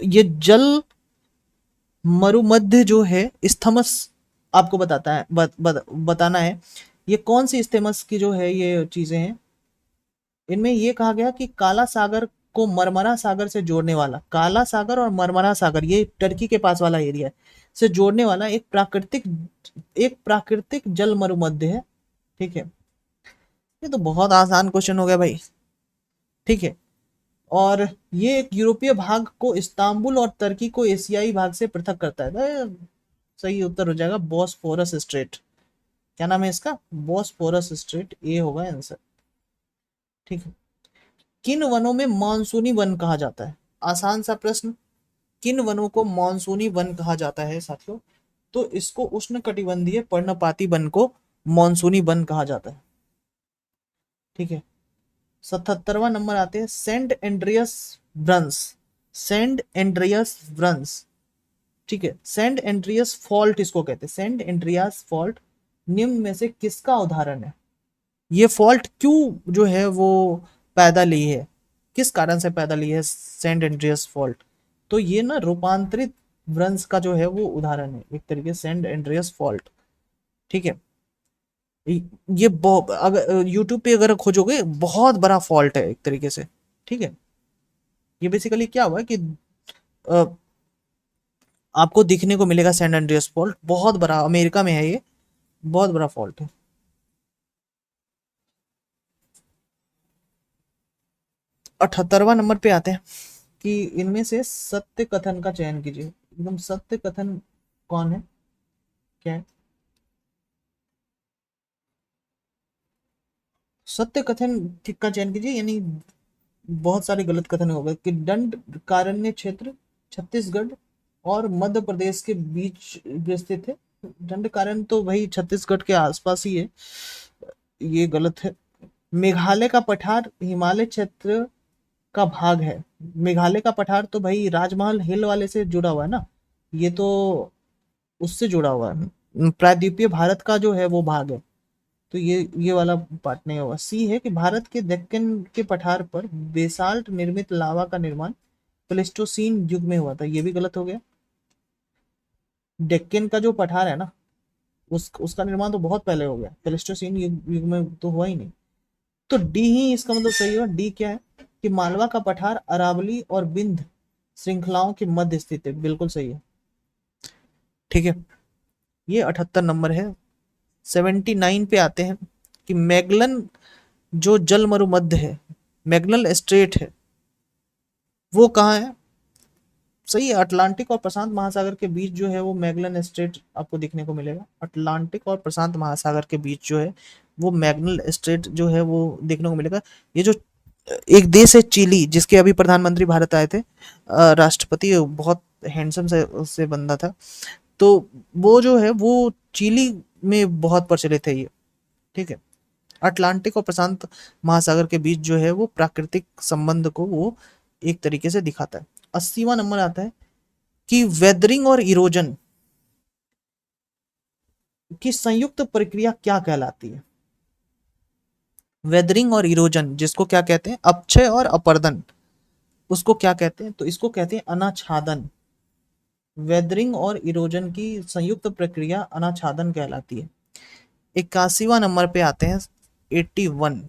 ये जल मरुमध्य जो है स्थमस आपको बताता है, बताना है ये कौन सी स्थमस की जो है ये चीजें हैं। इनमें ये कहा गया कि काला सागर को मरमरा सागर से जोड़ने वाला, काला सागर और मरमरा सागर ये टर्की के पास वाला एरिया है, से जोड़ने वाला एक प्राकृतिक जल मरुमध्य है। ठीक है, ये तो बहुत आसान क्वेश्चन हो गया भाई। ठीक है, और ये एक यूरोपीय भाग को इस्तांबुल और तुर्की को एशियाई भाग से पृथक करता है। सही उत्तर हो जाएगा बॉस्फोरस स्ट्रेट। क्या नाम है इसका, बॉस्फोरस स्ट्रेट, ये होगा आंसर। ठीक है, किन वनों में मानसूनी वन कहा जाता है। आसान सा प्रश्न, किन वनों को मानसूनी वन कहा जाता है साथियों। तो इसको उष्णकटिबंधीय पर्णपाती वन को मानसूनी वन कहा जाता है। ठीक है, 77वां नंबर आते हैं सेंट एंड्रियस ब्रंस, सेंट एंड्रियस ब्रंस। ठीक है, सेंट एंड्रियस फॉल्ट इसको कहते हैं, सेंट एंड्रियास फॉल्ट निम्न में से किसका उदाहरण है। ये फॉल्ट क्यों जो है वो पैदा ली है, किस कारण से पैदा ली है सेंट एंड्रियस फॉल्ट। तो ये ना रूपांतरित भ्रंश का जो है वो उदाहरण है एक तरीके से, सेंट एंड्रियस फॉल्ट। ठीक है, ये अगर यूट्यूब पे अगर खोजोगे बहुत बड़ा फॉल्ट है एक तरीके से। ठीक है, ये बेसिकली क्या हुआ कि आपको दिखने को मिलेगा सैन एंड्रियास फॉल्ट, बहुत बड़ा, अमेरिका में है ये, बहुत बड़ा फॉल्ट है। 78वां नंबर पे आते हैं कि इनमें से सत्य कथन का चयन कीजिए। एकदम सत्य कथन कौन है, क्या है? सत्य कथन का चयन कीजिए, यानी बहुत सारे गलत कथन हो गए कि दंड कारण्य क्षेत्र छत्तीसगढ़ और मध्य प्रदेश के बीच स्थित है। दंड कारण्य तो भाई छत्तीसगढ़ के आसपास ही है, ये गलत है। मेघालय का पठार हिमालय क्षेत्र का भाग है। मेघालय का पठार तो भाई राजमहल हिल वाले से जुड़ा हुआ है ना, ये तो उससे जुड़ा हुआ है। प्रायद्वीपीय भारत का जो है वो भाग है, तो ये वाला पार्ट नहीं होगा। सी है कि भारत के दक्कन के पठार पर बेसाल्ट निर्मित लावा का निर्माण प्लेस्टोसीन युग में हुआ था, ये भी गलत हो गया। डेक्कन का जो पठार है ना, उसका निर्माण तो बहुत पहले हो गया, प्लेस्टोसीन युग में तो हुआ ही नहीं। तो डी ही इसका मतलब सही होगा। डी क्या है कि मालवा का पठार अरावली और बिंद श्रृंखलाओं के मध्य स्थित है, बिल्कुल सही है। ठीक है, ये 78 नंबर है। 79 पे आते हैं कि मैगलन जो जल मरुमध्य है, मैगलन स्ट्रेट है, वो कहाँ है? सही है, अटलांटिक और प्रशांत महासागर के बीच जो है वो मैगलन स्ट्रेट आपको दिखने को मिलेगा। अटलांटिक और प्रशांत महासागर के बीच जो है वो मैगलन स्ट्रेट जो है वो देखने को मिलेगा। ये जो एक देश है चिली, जिसके अभी प्रधानमंत्री भारत आए थे, राष्ट्रपति बहुत हैंडसम से बंदा था, तो वो जो है वो चिली में बहुत प्रचलित है ये। ठीक है, अटलांटिक और प्रशांत महासागर के बीच जो है वो प्राकृतिक संबंध को वो एक तरीके से दिखाता है। 80वां नंबर आता है कि वेदरिंग और इरोजन की संयुक्त प्रक्रिया क्या कहलाती है? वेदरिंग और इरोजन, जिसको क्या कहते हैं, अपक्षय और अपरदन, उसको क्या कहते हैं? तो इसको कहते हैं अनाच्छादन। वेदरिंग और इरोजन की संयुक्त प्रक्रिया अनाच्छादन कहलाती है। 81वां नंबर पे आते हैं, 81,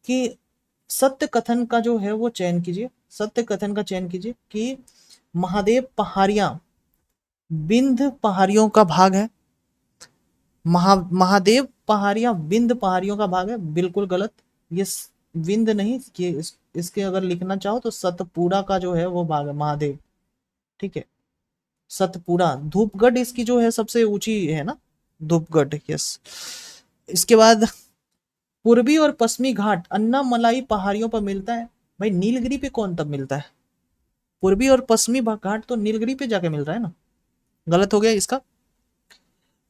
कि सत्य कथन का जो है वो चयन कीजिए। सत्य कथन का चयन कीजिए कि महादेव पहाड़ियां विंध्य पहाड़ियों का भाग है। महादेव पहाड़ियां विंध्य पहाड़ियों का भाग है, बिल्कुल गलत। ये विंध्य नहीं, ये इसके अगर लिखना चाहो तो सतपुड़ा का जो है वो भाग है महादेव। ठीक है, सतपुड़ा। धूपगढ़ इसकी जो है सबसे ऊंची है ना, धूपगढ़, यस। इसके बाद पूर्वी और पश्चिमी घाट अन्नामलाई पहाड़ियों पर मिलता है। भाई नीलगिरी पे कौन तब मिलता है? पूर्वी और पश्चिमी घाट तो नीलगिरी पे जाके मिल रहा है ना, गलत हो गया इसका।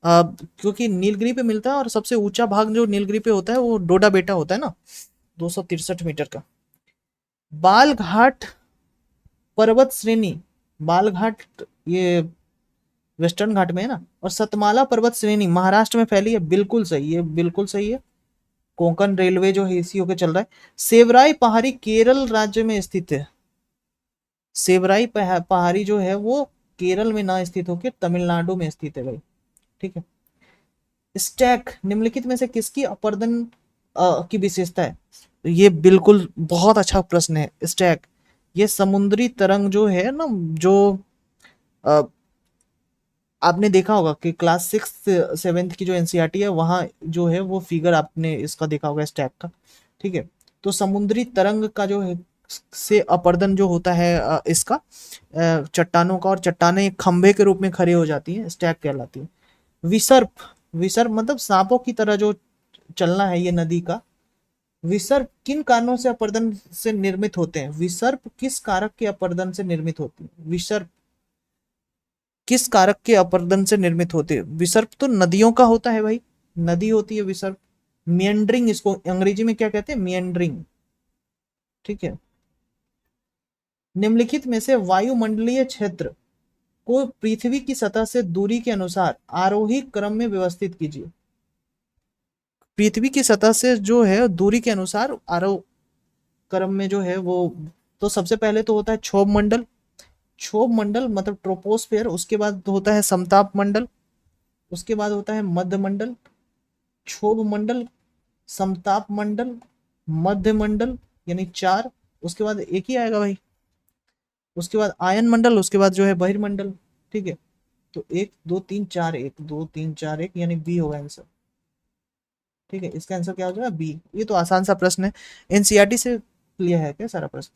क्योंकि नीलगिरी पे मिलता है और सबसे ऊंचा भाग जो नीलगिरी पे होता है वो डोडा बेटा होता है ना, 263 मीटर का। बालघाट पर्वत श्रेणी, बालघाट ये वेस्टर्न घाट में है ना, और सतमाला पर्वत श्रेणी महाराष्ट्र में फैली है, बिल्कुल सही है, बिल्कुल सही है। कोंकण रेलवे जो है इसी होके चल रहा है। सेवराई पहाड़ी केरल राज्य में स्थित है। सेवराई पहाड़ी जो है वो केरल में ना स्थित होकर तमिलनाडु में स्थित है भाई। ठीक है। स्टैक निम्नलिखित में से किसकी अपर्दन की विशेषता है? ये बिल्कुल बहुत अच्छा प्रश्न है। स्टैक, ये समुद्री तरंग जो है ना, जो अ, आपने देखा होगा कि क्लास 6 7 की जो एनसीईआरटी है वहाँ जो है वो फिगर आपने इसका देखा होगा, स्टैक का। ठीक है, तो समुद्री तरंग का जो है से अपर्दन जो होता है इसका चट्टानों का, और चट्टानें एक खंभे के रूप में खड़े हो जाती हैं, स्टैक कहलाती है। विसर्प, विसर्प मतलब सांपों की तरह जो चलना है ये नदी का। विसर्प किन कारणों से अपर्दन से निर्मित होते हैं? विसर्प किस कारक के अपर्दन से निर्मित होती है? विसर्प किस कारक के अपर्दन से निर्मित होते हैं? विसर्प तो नदियों का होता है भाई, नदी होती है विसर्प। मियंडरिंग इसको अंग्रेजी में क्या कहते हैं? मियंडरिंग। ठीक है। निम्नलिखित में से वायुमंडलीय क्षेत्र को पृथ्वी की सतह से दूरी के अनुसार आरोही क्रम में व्यवस्थित कीजिए। पृथ्वी की सतह से जो है दूरी के अनुसार आरोह क्रम में जो है वो, तो सबसे पहले तो होता है क्षोभ मंडल। क्षोभ मंडल मतलब ट्रोपोस्फेयर, उसके बाद होता है समताप मंडल, उसके बाद होता है मध्य मंडल। क्षोभ मंडल, समताप मंडल, मध्य मंडल, यानी 4। उसके बाद एक ही आएगा भाई, उसके बाद आयन मंडल, उसके बाद जो है बहिर्मंडल। ठीक है, तो 1 2 3 4 1 2 3 4 1 यानी बी होगा आंसर। ठीक है, इसका आंसर क्या हो जाएगा? बी। ये तो आसान सा प्रश्न है, एनसीईआरटी से लिया है क्या सारा प्रश्न।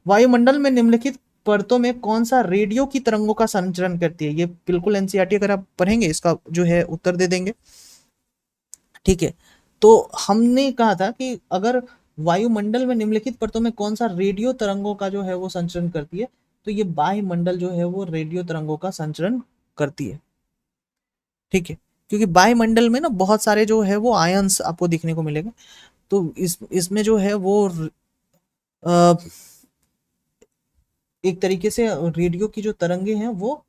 वायुमंडल में निम्नलिखित परतों में कौन सा रेडियो की तरंगों का संचरण करती है? ये बिल्कुल एनसीईआरटी अगर आप पढ़ेंगे इसका जो है उत्तर दे देंगे। ठीक है, तो हमने कहा था कि अगर वायुमंडल में निम्नलिखित परतों में कौन सा रेडियो तरंगों का जो है वो संचरण करती है, तो ये वायुमंडल जो है वो रेडियो तरंगों का संचरण करती है। ठीक है, क्योंकि वायुमंडल में ना बहुत सारे जो है वो आयंस आपको दिखने को मिलेगा, तो इसमें जो है वो अ, एक तरीके से रेडियो की जो तरंगे हैं वो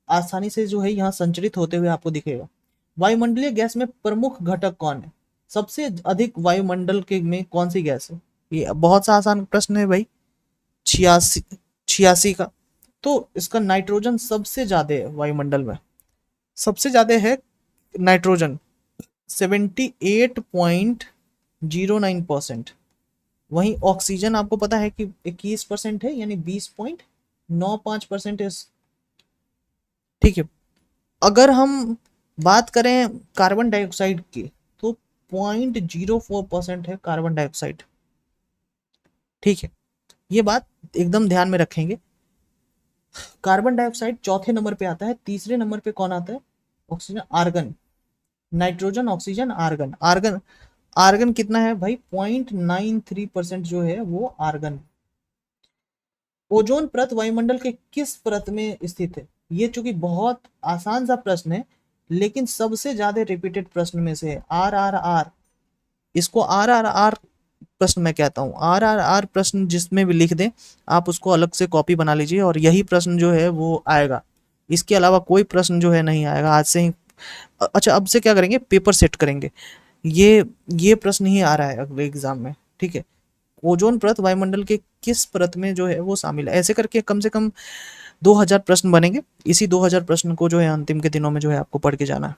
आसानी से जो है यहाँ संचरित होते हुए आपको दिखेगा। वायुमंडलीय गैस में प्रमुख घटक कौन है? सबसे अधिक वायुमंडल के में कौन सी गैस है? ये बहुत सा आसान प्रश्न है भाई। 86, 86 का। तो इसका नाइट्रोजन सबसे ज्यादा है वायुमंडल में, सबसे ज्यादा है नाइट्रोजन, 78.09%। वहीं ऑक्सीजन आपको पता है कि 21% है, यानी 20.95% है। ठीक है, अगर हम बात करें कार्बन डाइऑक्साइड की, तो 0.04% है कार्बन डाइऑक्साइड। ठीक है, ये बात एकदम ध्यान में रखेंगे। कार्बन डाइऑक्साइड चौथे नंबर पे आता है, तीसरे नंबर पे कौन आता है? Oxygen, argon. Nitrogen, oxygen, argon. Argon, argon कितना है भाई? 0.93% जो है वो आर्गन। ओजोन परत वायुमंडल के किस परत में स्थित है? ये चूंकि बहुत आसान सा प्रश्न है, लेकिन सबसे ज्यादा रिपीटेड प्रश्न में से है। आर आर आर, इसको आर आर आर प्रश्न मैं कहता हूँ। आर आर आर प्रश्न जिसमें भी लिख दें आप, उसको अलग से कॉपी बना लीजिए और यही प्रश्न जो है वो आएगा। इसके अलावा कोई प्रश्न जो है नहीं आएगा आज से ही। अच्छा, अब से क्या करेंगे, पेपर सेट करेंगे। ये प्रश्न ही आ रहा है अगले एग्जाम में। ठीक है, ओजोन परत वायुमंडल के किस परत में जो है वो शामिल है? ऐसे करके कम से कम 2000 प्रश्न बनेंगे। इसी 2000 प्रश्न को जो है अंतिम के दिनों में जो है आपको पढ़ के जाना है।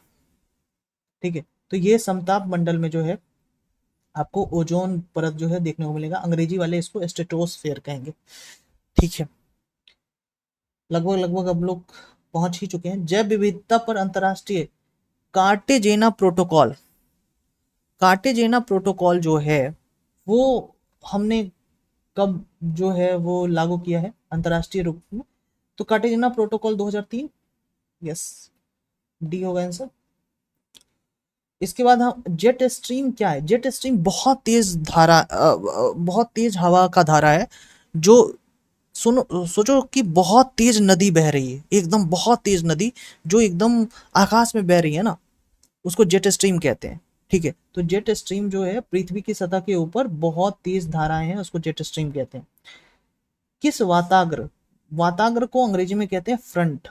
ठीक है, तो ये समताप मंडल में जो है आपको ओजोन परत जो है देखने को मिलेगा। अंग्रेजी वाले इसको स्ट्रेटोस्फेयर कहेंगे। ठीक है, लगभग लगभग अब लोग पहुंच ही चुके हैं। जैव विविधता पर अंतरराष्ट्रीय कार्टेजेना प्रोटोकॉल, कार्टेजेना प्रोटोकॉल जो है वो हमने कब जो है वो लागू किया है अंतरराष्ट्रीय रूप में? तो कार्टेजेना प्रोटोकॉल 2003। यस, डी होगा आंसर। इसके बाद हम, जेट स्ट्रीम क्या है? जेट स्ट्रीम बहुत तेज धारा, बहुत तेज हवा का धारा है, जो, सुनो सोचो कि बहुत तेज नदी बह रही है, एकदम बहुत तेज नदी जो एकदम आकाश में बह रही है ना, उसको जेट स्ट्रीम कहते हैं। ठीक है, तो जेट स्ट्रीम जो है पृथ्वी की सतह के ऊपर बहुत तेज धाराएं हैं, उसको जेट स्ट्रीम कहते हैं। किस वाताग्र, वाताग्र को अंग्रेजी में कहते हैं फ्रंट।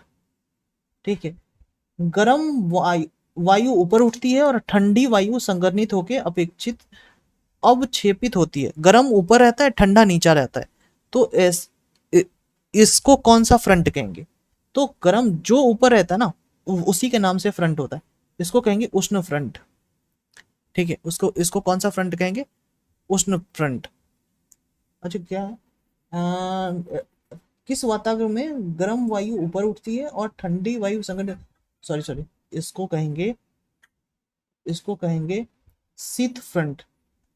ठीक है, गर्म वायु, वायु ऊपर उठती है और ठंडी वायु संगनित होकर अपेक्षित अवक्षेपित होती है। गर्म ऊपर रहता है, ठंडा नीचा रहता है, तो इसको कौन सा फ्रंट कहेंगे? तो गर्म जो ऊपर रहता है ना, उसी के नाम से फ्रंट होता है, इसको कहेंगे उष्ण फ्रंट। ठीक है, उसको, इसको कौन सा फ्रंट कहेंगे? उष्ण फ्रंट। अच्छा, क्या है? किस वातावरण में गर्म वायु ऊपर उठती है और ठंडी वायु संगठित, सॉरी सॉरी, इसको कहेंगे, इसको कहेंगे शीत फ्रंट।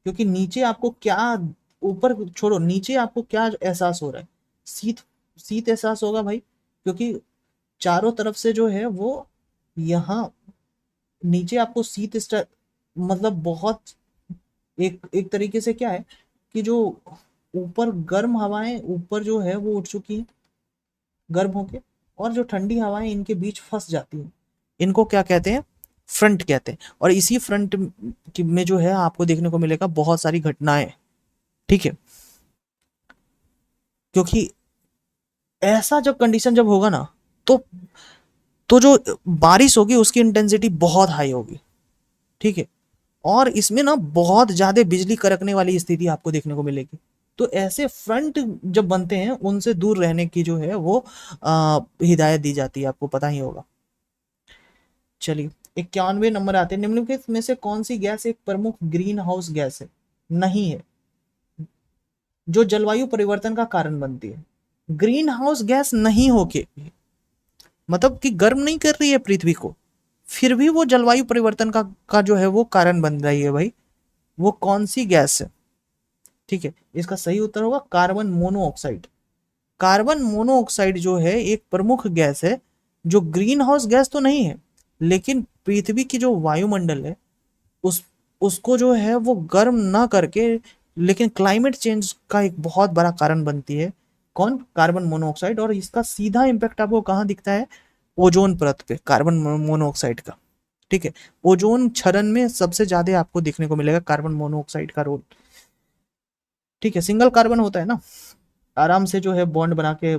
क्योंकि नीचे आपको क्या, ऊपर छोड़ो, नीचे आपको क्या एहसास हो रहा है? शीत, शीत एहसास होगा भाई, क्योंकि चारों तरफ से जो है वो यहाँ नीचे आपको शीत मतलब बहुत, एक एक तरीके से क्या है कि जो ऊपर गर्म हवाएं ऊपर जो है वो उठ चुकी हैं गर्म होके, और जो ठंडी हवाएं इनके बीच फंस जाती हैं, इनको क्या कहते हैं? फ्रंट कहते हैं। और इसी फ्रंट में जो है आपको देखने को मिलेगा बहुत सारी घटनाएं। ठीक है, क्योंकि ऐसा जब कंडीशन जब होगा ना, तो जो बारिश होगी उसकी इंटेंसिटी बहुत हाई होगी। ठीक है, और इसमें ना बहुत ज्यादा बिजली कड़कने वाली स्थिति आपको देखने को मिलेगी। तो ऐसे फ्रंट जब बनते हैं उनसे दूर रहने की जो है वो हिदायत दी जाती है, आपको पता ही होगा। चलिए, 91 नंबर आते हैं। निम्नलिखित में से कौन सी गैस एक प्रमुख ग्रीन हाउस गैस है, नहीं है, जो जलवायु परिवर्तन का कारण बनती है? ग्रीन हाउस गैस नहीं होके, मतलब कि गर्म नहीं कर रही है पृथ्वी को, फिर भी वो जलवायु परिवर्तन का जो है वो कारण बन रही है भाई, वो कौन सी गैस है? ठीक है, इसका सही उत्तर होगा कार्बन मोनोऑक्साइड। कार्बन मोनोऑक्साइड जो है एक प्रमुख गैस है, जो ग्रीन हाउस गैस तो नहीं है, लेकिन पृथ्वी की जो वायुमंडल है उस उसको जो है वो गर्म ना करके, लेकिन क्लाइमेट चेंज का एक बहुत बड़ा कारण बनती है। कौन? Carbon monoxide. और इसका सीधा इम्पैक्ट आपको कहाँ दिखता है? ओजोन परत पे, कार्बन मोनोऑक्साइड का। ठीक है, ओजोन क्षरण में सबसे ज्यादा आपको देखने को मिलेगा कार्बन मोनोऑक्साइड का रोल। ठीक है, सिंगल कार्बन होता है ना, आराम से जो है बॉन्ड बना के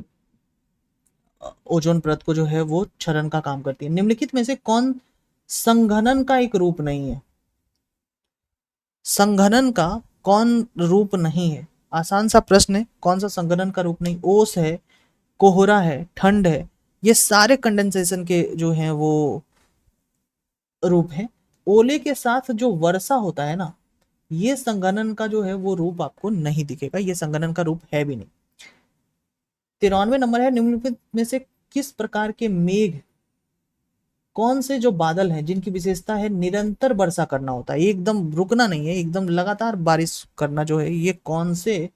ओजोन परत को जो है वो क्षरण का काम करती है। निम्नलिखित में से कौन संघनन का एक रूप नहीं है? संघनन का कौन रूप नहीं है? आसान सा प्रश्न है, कौन सा संघनन का रूप नहीं? ओस है, कोहरा है, ठंड है, ये सारे कंडेंसेशन के जो हैं वो रूप हैं। ओले के साथ जो वर्षा होता है ना, ये संघनन का जो है वो रूप आपको नहीं दिखेगा, ये संघनन का रूप है भी नहीं। 93 नंबर है, निम्नलिखित में से किस प्रकार के मेघ, कौन से जो बादल हैं जिनकी विशेषता है निरंतर वर्षा करना होता है, एकदम रुकना नहीं है, एकदम लगातार बारिश करना जो है, ये कौन से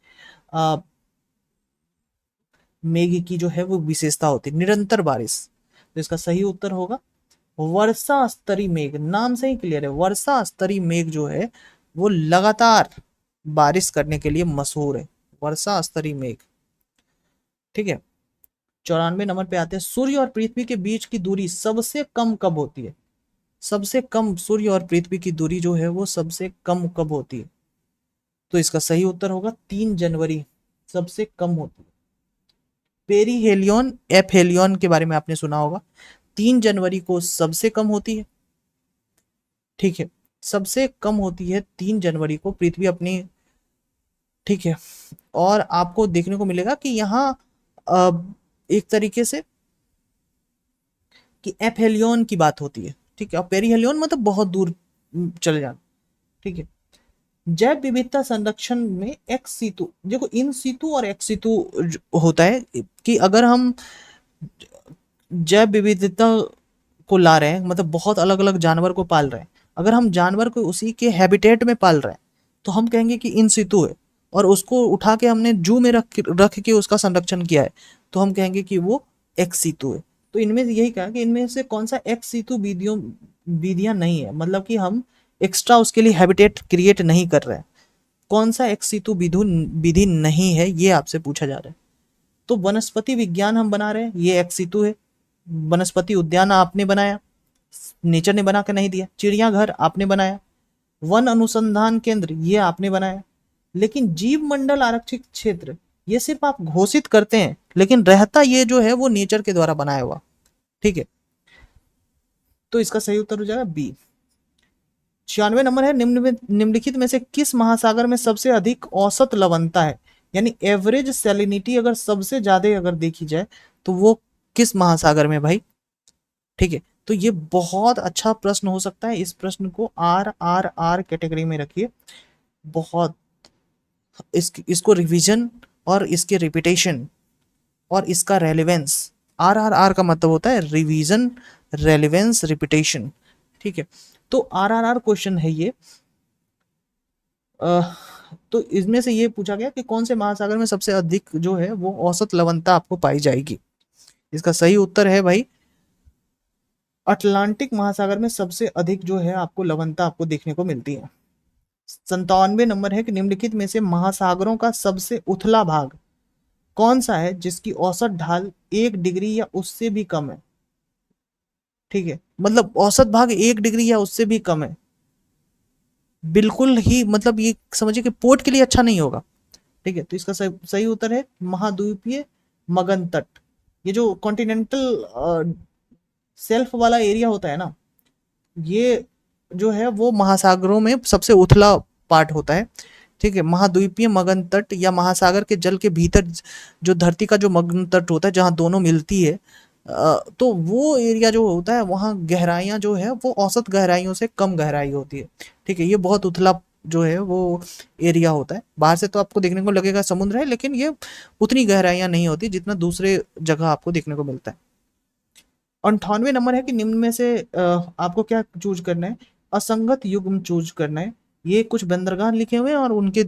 आ, मेघ की जो है वो विशेषता होती है, निरंतर बारिश? तो इसका सही उत्तर होगा वर्षा स्तरी मेघ। नाम से ही क्लियर है, वर्षा स्तरी मेघ जो है वो लगातार बारिश करने के लिए मशहूर है, वर्षा स्तरी मेघ। ठीक है, 94 नंबर पे आते हैं, सूर्य और पृथ्वी के बीच की दूरी सबसे कम कब होती है? सबसे कम सूर्य और पृथ्वी की दूरी जो है वो सबसे कम कब होती है? तो इसका सही उत्तर होगा 3 जनवरी सबसे कम होती है। पेरीहेलियन एफहेलियन के बारे में आपने सुना होगा, 3 जनवरी को सबसे कम होती है। ठीक है, सबसे कम होती है 3 जनवरी को पृथ्वी अपनी। ठीक है, और आपको देखने को मिलेगा कि यहाँ एक तरीके से कि एफहेलियन की बात होती है। ठीक है, और पेरीहेलियन मतलब बहुत दूर चले जाना। ठीक है, जैव विविधता संरक्षण में एक्स सीतु, देखो इन सीतु और एक्स सीतु होता है कि अगर हम जैव विविधता को ला रहे हैं, मतलब बहुत अलग अलग जानवर को पाल रहे हैं, अगर हम जानवर को उसी के हैबिटेट में पाल रहे हैं तो हम कहेंगे कि इन सीतु है, और उसको उठा के हमने जू में रख के उसका संरक्षण किया है तो हम कहेंगे कि वो एक्स सीतु है। तो इनमें यही कहा कि इनमें से कौन सा एक्स सीतु विधियां नहीं है, मतलब कि हम एक्स्ट्रा उसके लिए हैबिटेट क्रिएट नहीं कर रहे हैं। कौन सा एक्स सीतु विधि नहीं है, ये आपसे पूछा जा रहा है। तो वनस्पति विज्ञान हम बना रहे हैं, ये एक्स सीतु है। वनस्पति उद्यान आपने बनाया, नेचर ने बना के नहीं दिया। चिड़ियाघर आपने बनाया, वन अनुसंधान केंद्र ये आपने बनाया। लेकिन जीव मंडल आरक्षित क्षेत्र ये सिर्फ आप घोषित करते हैं, लेकिन रहता ये जो है वो नेचर के द्वारा बनाया हुआ। ठीक है, तो इसका सही उत्तर हो जाएगा बी। 96 नंबर है, निम्नलिखित में से किस महासागर में सबसे अधिक औसत लवणता है? यानी एवरेज सैलिनिटी अगर सबसे ज्यादा अगर देखी जाए तो वो किस महासागर में भाई? ठीक है, तो ये बहुत अच्छा प्रश्न हो सकता है, इस प्रश्न को RRR कैटेगरी में रखिए। बहुत इसको रिवीजन और इसके रिपीटेशन और इसका रेलेवेंस, RRR का मतलब होता है रिवीजन, रेलेवेंस, रिपीटेशन। ठीक है, तो RRR क्वेश्चन है ये। तो इसमें से ये पूछा गया कि कौन से महासागर में सबसे अधिक जो है वो औसत लवणता आपको पाई जाएगी? इसका सही उत्तर है भाई अटलांटिक महासागर में सबसे अधिक जो है आपको लवणता आपको देखने को मिलती है। 97 नंबर है कि निम्नलिखित में से महासागरों का सबसे उथला भाग कौन सा है जिसकी औसत ढाल 1 डिग्री या उससे भी कम है? ठीक है, मतलब औसत भाग 1 डिग्री या उससे भी कम है, बिल्कुल ही मतलब ये समझिए कि पोर्ट के लिए अच्छा नहीं होगा। ठीक है, तो इसका सही उत्तर है महाद्वीपीय मगन तट। ये जो कॉन्टिनेंटल सेल्फ वाला एरिया होता है ना, ये जो है वो महासागरों में सबसे उथला पार्ट होता है। ठीक है, महाद्वीपीय मगन तट या महासागर के जल के भीतर जो धरती का जो मगन तट होता है जहाँ दोनों मिलती है, तो वो एरिया जो होता है वहाँ गहराइयाँ जो है वो औसत गहराइयों से कम गहराई होती है। ठीक है, ये बहुत उथला जो है वो एरिया होता है। बाहर से तो आपको देखने को लगेगा समुद्र है, लेकिन ये उतनी गहराइयां नहीं होती जितना दूसरे जगह आपको देखने को मिलता है। 98 नंबर है कि निम्न में से आपको क्या चूज करना है, असंगत युग्म चूज करना है। ये कुछ बंदरगाह लिखे हुए हैं और उनके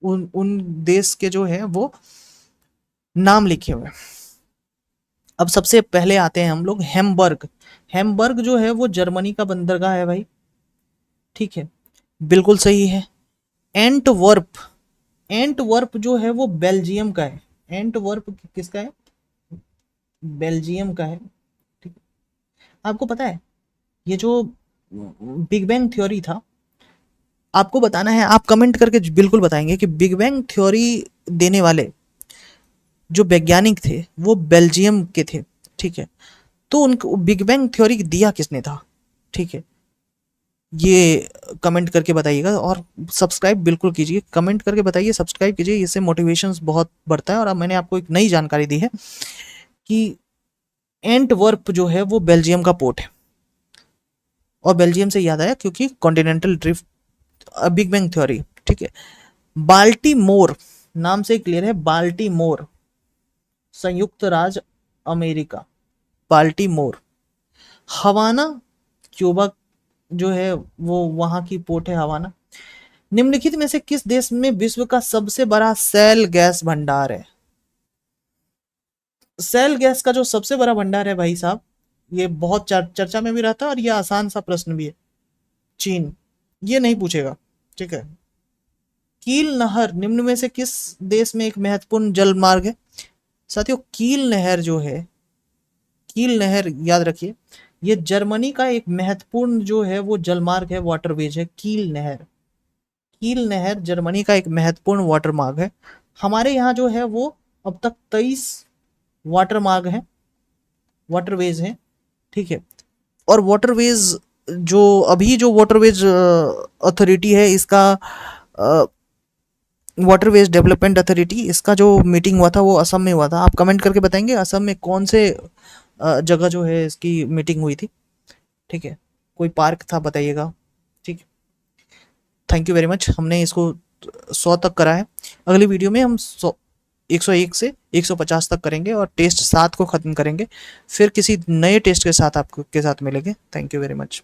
उन देश के जो है वो नाम लिखे हुए हैं। अब सबसे पहले आते हैं हम लोग हैम्बर्ग। हैम्बर्ग जो है वो जर्मनी का बंदरगाह है भाई, ठीक है, बिल्कुल सही है। एंटवर्प, एंटवर्प जो है वो बेल्जियम का है। एंटवर्प किसका है, बेल्जियम का है, ठीक है। आपको पता है ये जो बिग बैंग थ्योरी था, आपको बताना है, आप कमेंट करके बिल्कुल बताएंगे कि बिग बैंग थ्योरी देने वाले जो वैज्ञानिक थे वो बेल्जियम के थे, ठीक है। तो उनको बिग बैंग थ्योरी दिया किसने था, ठीक है, ये कमेंट करके बताइएगा। और सब्सक्राइब बिल्कुल कीजिए, कमेंट करके बताइए, सब्सक्राइब कीजिए, इससे मोटिवेशन बहुत बढ़ता है। और अब मैंने आपको एक नई जानकारी दी है कि एंटवर्प जो है वो बेल्जियम का पोर्ट है। और बेल्जियम से याद आया क्योंकि continental drift, big bang theory, ठीक है। बाल्टीमोर नाम से क्लियर है, बाल्टीमोर, संयुक्त राज्य अमेरिका, बाल्टीमोर। हवाना, क्यूबा जो है वो वहां की पोर्ट है हवाना। निम्नलिखित में से किस देश में विश्व का सबसे बड़ा सेल गैस भंडार है। सेल गैस का जो सबसे बड़ा भंडार है भाई साहब, ये बहुत चर्चा में भी रहता है और ये आसान सा प्रश्न भी है। चीन, ये नहीं पूछेगा, ठीक है। कील नहर निम्न में से किस देश में एक महत्वपूर्ण जल मार्ग है। साथियों कील नहर जो है, कील नहर याद रखिए, ये जर्मनी का एक महत्वपूर्ण जो है वो जलमार्ग है, वाटरवेज है कील नहर। कील नहर जर्मनी का एक महत्वपूर्ण वाटर मार्ग है। हमारे यहाँ जो है वो अब तक 23 वाटर मार्ग है, वाटरवेज है, ठीक है। और वाटरवेज जो अभी जो वाटरवेज अथॉरिटी है इसका, वाटरवेज डेवलपमेंट अथॉरिटी, इसका जो मीटिंग हुआ था वो असम में हुआ था। आप कमेंट करके बताएंगे असम में कौन से जगह जो है इसकी मीटिंग हुई थी, ठीक है, कोई पार्क था बताइएगा, ठीक है। थैंक यू वेरी मच, हमने इसको 100 तक करा है। अगली वीडियो में हम 101 से 150 तक करेंगे और टेस्ट 7 को ख़त्म करेंगे। फिर किसी नए टेस्ट के साथ आपके साथ मिलेंगे। Thank you very much.